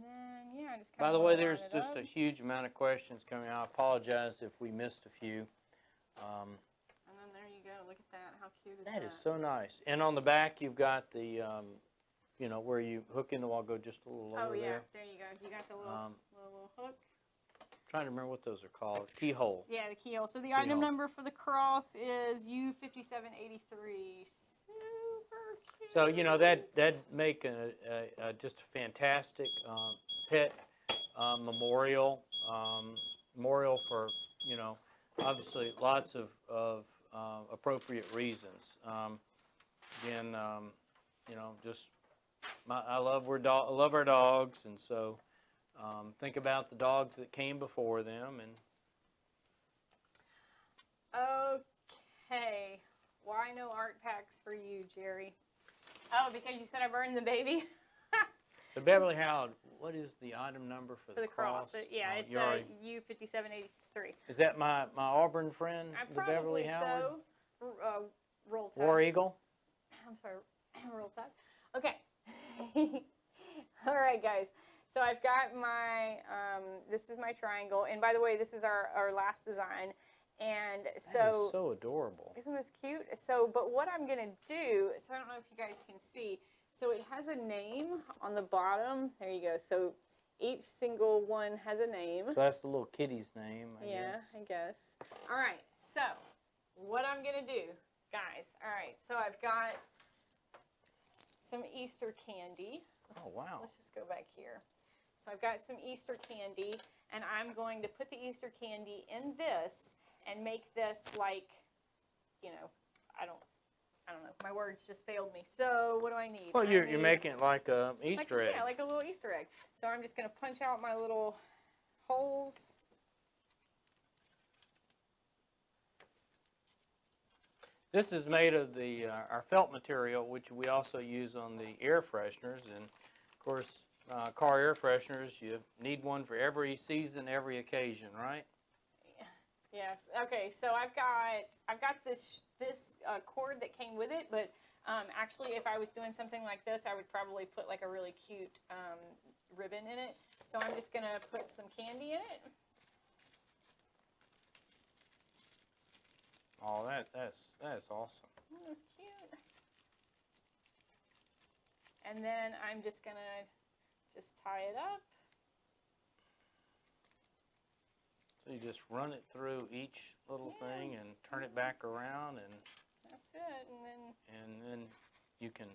B: then, yeah, I just kind of.
A: By the way, there's just a huge amount of questions coming out. I apologize if we missed a few.
B: And then there you go. Look at that. How cute is that?
A: That is so nice. And on the back, you've got the, you know, where you hook in the wall, go just a little over there.
B: There you go. You got the little hook.
A: Trying to remember what those are called. Keyhole.
B: Yeah, the keyhole. So the item number for the cross is U5783. Super cute.
A: So, you know, that'd make just a fantastic pet memorial. Memorial for, you know, obviously lots of appropriate reasons. Again, you know, just I love our dogs, and so think about the dogs that came before them. And
B: okay, why no art packs for you, Jerry? Oh, because you said I burned the baby.
A: So Beverly Howard, what is the item number for the cross?
B: Yeah, it's U5783.
A: Is that my Auburn friend, the Beverly Howard?
B: So. roll tide.
A: War Eagle.
B: I'm sorry, roll tide. Okay. All right, guys. So I've got my, this is my triangle. And by the way, this is our last design. And so.
A: That is so adorable.
B: Isn't this cute? So, but what I'm going to do, so I don't know if you guys can see. So it has a name on the bottom. There you go. So each single one has a name.
A: So that's the little kitty's name, I guess.
B: I guess. All right. So what I'm going to do, guys. All right. So I've got some Easter candy.
A: Oh, wow.
B: Let's just go back here. So I've got some Easter candy, and I'm going to put the Easter candy in this and make this like, you know, I don't know. My words just failed me. So what do I need?
A: Well, you're making it like a Easter egg.
B: Yeah, like a little Easter egg. So I'm just going to punch out my little holes.
A: This is made of the our felt material, which we also use on the air fresheners. And of course, car air fresheners, you need one for every season, every occasion, right?
B: Yes. Okay. So I've got this cord that came with it, but actually, if I was doing something like this, I would probably put like a really cute ribbon in it. So I'm just gonna put some candy in it.
A: Oh, that's awesome.
B: Oh, that's cute. And then I'm just gonna tie it up.
A: So you just run it through each little thing and turn it back around, and
B: that's it.
A: And then you can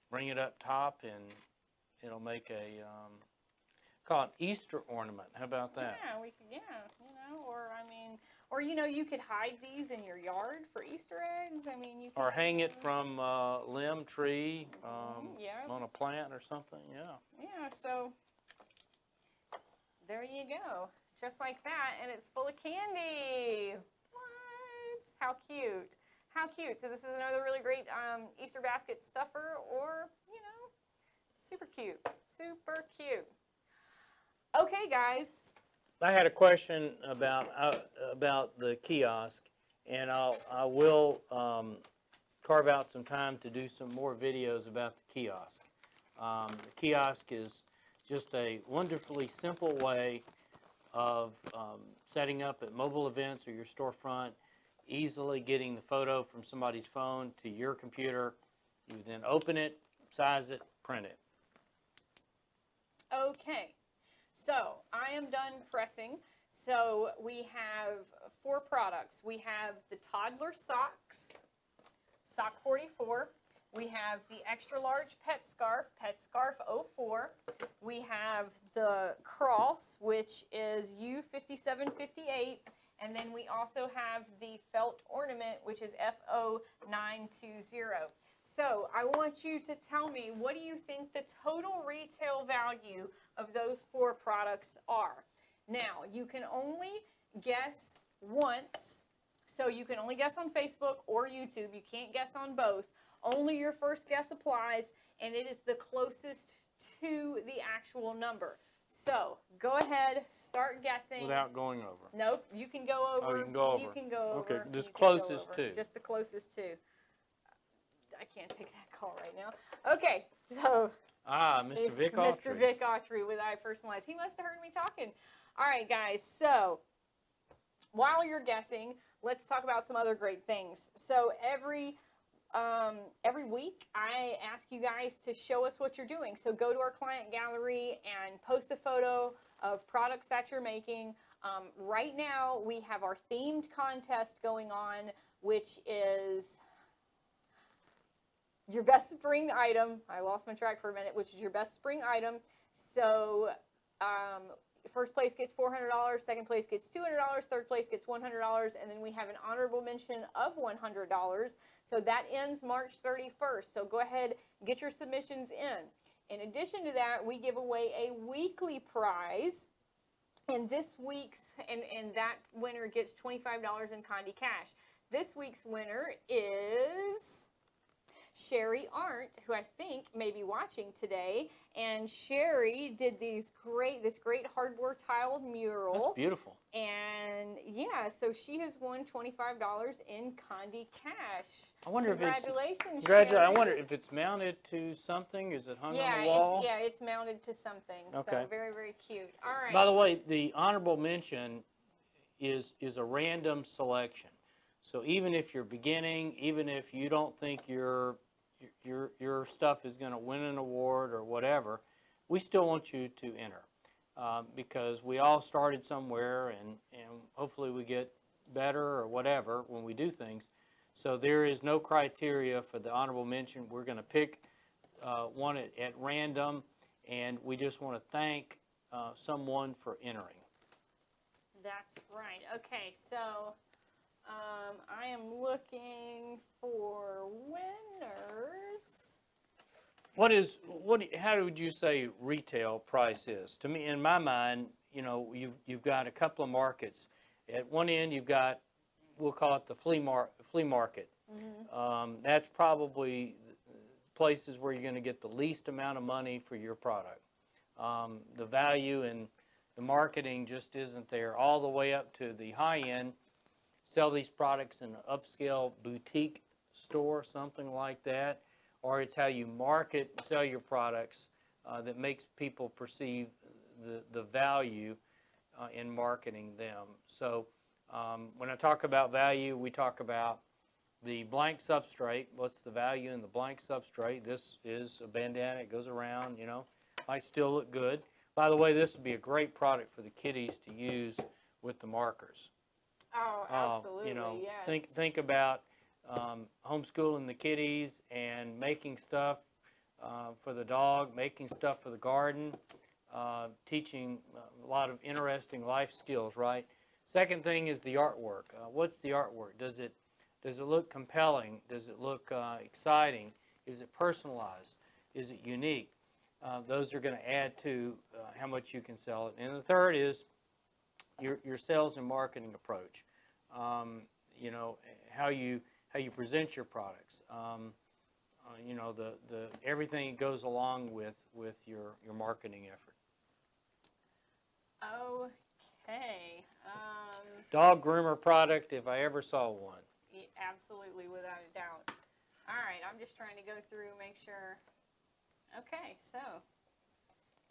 A: bring it up top, and it'll make a call it Easter ornament. How about that?
B: Yeah, we could. Yeah, you know, or you could hide these in your yard for Easter eggs. I mean, you. Could,
A: or hang it from a limb, tree,
B: yeah.
A: on a plant or something. Yeah.
B: Yeah. So there you go. Just like that, and it's full of candy. What? How cute. How cute. So this is another really great Easter basket stuffer, or, you know, super cute. Super cute. Okay, guys.
A: I had a question about the kiosk, and I will carve out some time to do some more videos about the kiosk. The kiosk is just a wonderfully simple way of setting up at mobile events or your storefront, easily getting the photo from somebody's phone to your computer. You then open it, size it, print it.
B: Okay, so I am done pressing. So we have 4 products. We have the toddler socks, sock 44. We have the extra large pet scarf 04. We have the cross, which is U5758. And then we also have the felt ornament, which is FO920. So I want you to tell me, what do you think the total retail value of those 4 products are? Now, you can only guess once. So you can only guess on Facebook or YouTube. You can't guess on both. Only your first guess applies, and it is the closest to the actual number. So go ahead, start guessing.
A: Without going over.
B: Nope, you can go over.
A: Oh, you can go over.
B: You can go over.
A: Okay, just
B: You can go
A: closest
B: over.
A: to.
B: Just the closest to. I can't take that call right now. Okay, so.
A: Mr. Vic Autry.
B: Mr. Vic Autry with iPersonalized. He must have heard me talking. All right, guys, so while you're guessing, let's talk about some other great things. So every week, I ask you guys to show us what you're doing. So go to our client gallery and post a photo of products that you're making. Right now, we have our themed contest going on, which is your best spring item. I lost my track for a minute, which is your best spring item. So first place gets $400, second place gets $200, third place gets $100, and then we have an honorable mention of $100. So that ends March 31st. So go ahead, get your submissions in. In addition to that, we give away a weekly prize, and this week's, and that winner gets $25 in Conde cash. This week's winner is Sherry Arndt, who I think may be watching today, and Sherry did this great hardboard tile mural.
A: That's beautiful.
B: And Yeah, so she has won $25 in Conde cash.
A: I wonder if it's
B: Congratulations,
A: I
B: Sharon.
A: wonder if it's mounted to something. Is it hung
B: Yeah,
A: on the wall?
B: it's mounted to something.
A: Okay.
B: So very, very cute. All right.
A: By the way, the honorable mention is a random selection. So even if you're beginning, even if you don't think your stuff is going to win an award or whatever, we still want you to enter because we all started somewhere, and hopefully we get better or whatever when we do things. So there is no criteria for the honorable mention. We're going to pick one at random, and we just want to thank someone for entering.
B: That's right. Okay, so I am looking for winners.
A: How would you say retail price is? To me, in my mind, you know, you've got a couple of markets. At one end, you've got, we'll call it the flea market.
B: Mm-hmm.
A: That's probably places where you're going to get the least amount of money for your product. The value and the marketing just isn't there. All the way up to the high end, sell these products in an upscale boutique store, something like that. Or it's how you market and sell your products that makes people perceive the value in marketing them. So when I talk about value, we talk about the blank substrate. What's the value in the blank substrate? This is a bandana. It goes around, you know. Might still look good. By the way, this would be a great product for the kiddies to use with the markers.
B: Oh, absolutely,
A: You know,
B: yes.
A: think about homeschooling the kiddies and making stuff for the dog, making stuff for the garden, teaching a lot of interesting life skills, right? Second thing is the artwork. What's the artwork? Does it look compelling? Does it look exciting? Is it personalized? Is it unique? Those are going to add to how much you can sell it. And the third is your sales and marketing approach. You know, how you present your products. You know, the everything that goes along with your marketing effort.
B: Okay.
A: Dog groomer product, if I ever saw one.
B: Yeah, absolutely, without a doubt. All right, I'm just trying to go through, make sure. Okay, so.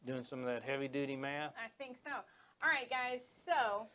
A: Doing some of that heavy-duty math?
B: I think so. All right, guys, so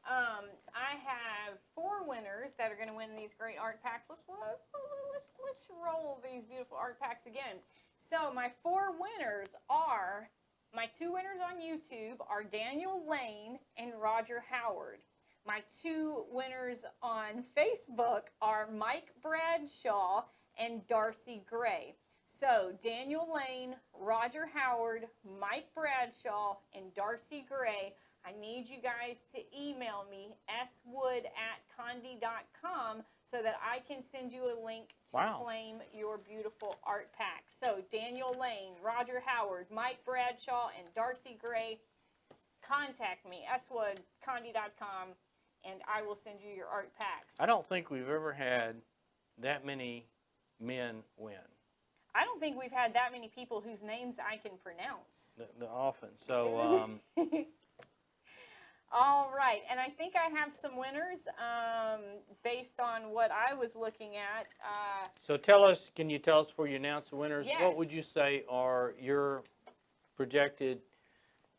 B: I have 4 winners that are going to win these great art packs. Let's roll these beautiful art packs again. So my 4 winners are, my 2 winners on YouTube are Daniel Lane and Roger Howard. My 2 winners on Facebook are Mike Bradshaw and Darcy Gray. So Daniel Lane, Roger Howard, Mike Bradshaw, and Darcy Gray, I need you guys to email me, swood@conde.com, so that I can send you a link to claim your beautiful art pack. So Daniel Lane, Roger Howard, Mike Bradshaw, and Darcy Gray, contact me, swood@conde.com, and I will send you your art packs.
A: I don't think we've ever had that many men win.
B: I don't think we've had that many people whose names I can pronounce.
A: Often. So,
B: all right, and I think I have some winners based on what I was looking at.
A: So can you tell us before you announce the winners,
B: yes.
A: What would you say are your projected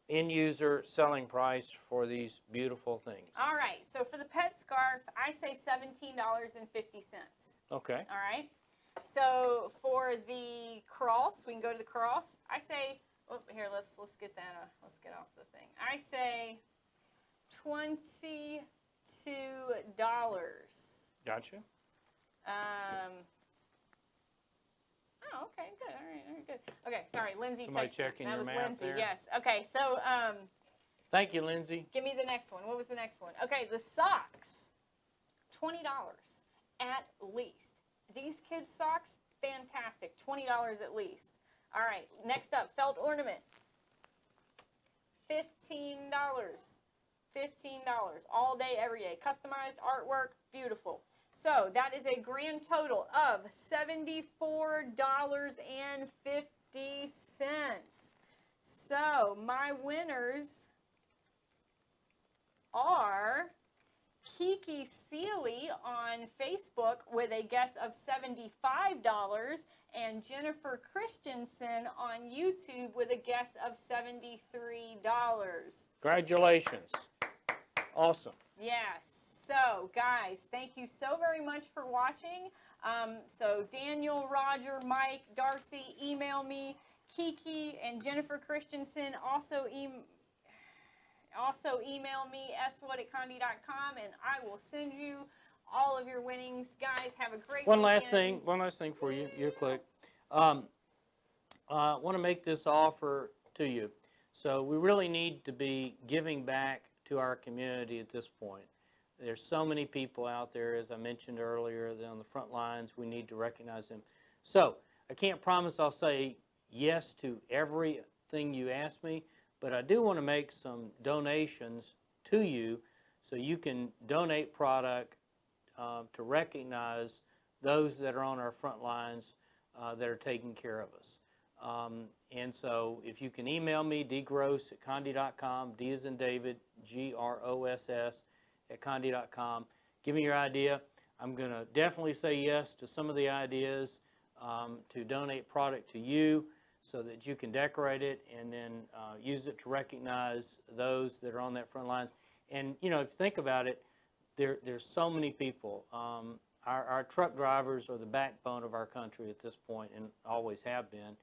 A: end-user selling price for these beautiful things?
B: All right, so for the pet scarf, I say $17.50.
A: Okay.
B: All right. So for the cross, we can go to the cross. I say, oh, here, let's get that. Let's get off the thing. I say $22.
A: Gotcha.
B: Oh, okay, good. All right, good. Okay, sorry, Lindsay.
A: Somebody
B: texted me.
A: checking
B: that
A: your
B: was
A: math
B: Lindsay.
A: there?
B: Yes. Okay, so
A: Thank you, Lindsay.
B: give me the next one. What was the next one? Okay, the socks, $20 at least. These kids' socks, fantastic, $20 at least. All right, next up, felt ornament, $15. $15 all day, every day. Customized artwork, beautiful. So that is a grand total of $74.50. So my winners are Kiki Seeley on Facebook with a guess of $75, and Jennifer Christensen on YouTube with a guess of $73.
A: Congratulations. Awesome.
B: Yes. So, guys, thank you so very much for watching. So, Daniel, Roger, Mike, Darcy, email me. Kiki and Jennifer Christensen also email me, swhat@conde.com, and I will send you all of your winnings. Guys, have a great
A: One
B: weekend.
A: last thing for you. Your click. I want to make this offer to you. So we really need to be giving back to our community at this point. There's so many people out there, as I mentioned earlier, that on the front lines. We need to recognize them. So I can't promise I'll say yes to everything you ask me, but I do want to make some donations to you so you can donate product to recognize those that are on our front lines that are taking care of us. And so if you can email me, dgross@conde.com, D as in David, GROSS @conde.com. Give me your idea. I'm going to definitely say yes to some of the ideas to donate product to you so that you can decorate it and then use it to recognize those that are on that front lines. And, you know, if you think about it, there's so many people. Our truck drivers are the backbone of our country at this point and always have been.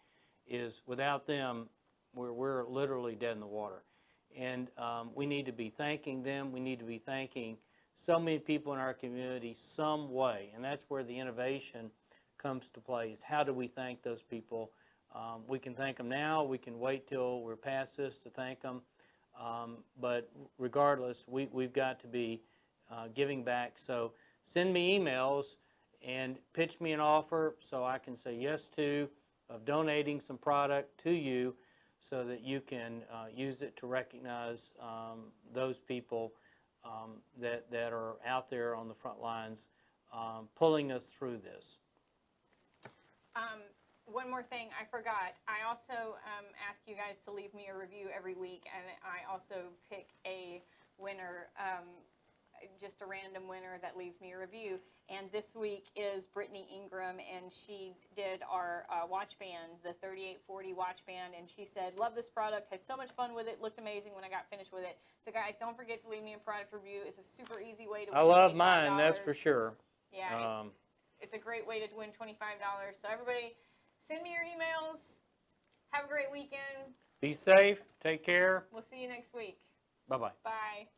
A: Is without them, we're literally dead in the water. And we need to be thanking them. We need to be thanking so many people in our community some way. And that's where the innovation comes to play, is how do we thank those people? We can thank them now. We can wait till we're past this to thank them. But regardless, we've got to be giving back. So send me emails and pitch me an offer so I can say yes to, of donating some product to you so that you can use it to recognize those people that are out there on the front lines pulling us through this.
B: One more thing I forgot. I also ask you guys to leave me a review every week, and I also pick a winner, just a random winner that leaves me a review. And this week is Brittany Ingram, and she did our watch band, the 3840 watch band, and she said, love this product, had so much fun with it, looked amazing when I got finished with it. So guys, don't forget to leave me a product review. It's a super easy way to win
A: I love
B: $25.
A: mine, that's for sure.
B: Yeah, it's a great way to win $25. So everybody, send me your emails. Have a great weekend.
A: Be safe. Take care.
B: We'll see you next week.
A: Bye-bye.
B: Bye.